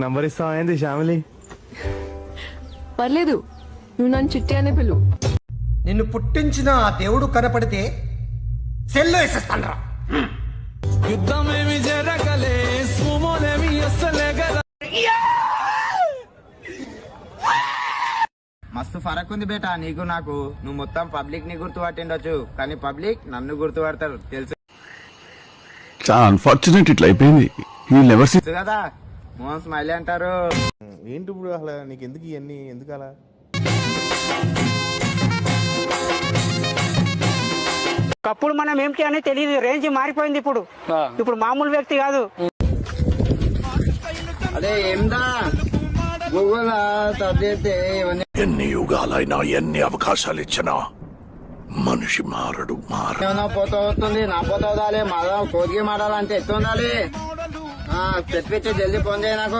Number ఇస్తావా ఏంది శ్యామిలి? పర్లేదు, నువ్వు నన్ను చిట్టి అనే పిలువు. నిన్ను పుట్టించిన ఆ దేవుడు కనపడితే సెల్లో వేసేస్తాను. మస్తు ఫరక్ ఉంది బేటా నీకు నాకు. నువ్వు మొత్తం పబ్లిక్ ని గుర్తుపట్టిండొచ్చు, కానీ పబ్లిక్ నన్ను గుర్తుపడతారు తెలుసు చాలా అన్ఫార్చునేట్ ఇట్లా అయిపోయింది. కదా. మోహన్ స్మైలీ అంటారు. ఏంటి ఇప్పుడు అసలు నీకు ఎందుకు ఇవన్నీ ఎందుకు అలా? ఒకప్పుడు మనం ఏంటి అని తెలియదు, రేంజ్ మారిపోయింది. ఇప్పుడు మామూలు వ్యక్తి కాదు. అదే ఏందా గూగుల్ చదివితే ఎన్ని యుగాలైనా ఎన్ని అవకాశాలు ఇచ్చినా మనిషి మారడు. ఏమన్నా పోతా వస్తుంది, నా పోతా వదాలి, మాదా కోరిగి మాడాలంటే ఎత్తు ఉండాలి. తెప్పించి జల్దీ ఫోన్ చేయ నాకు.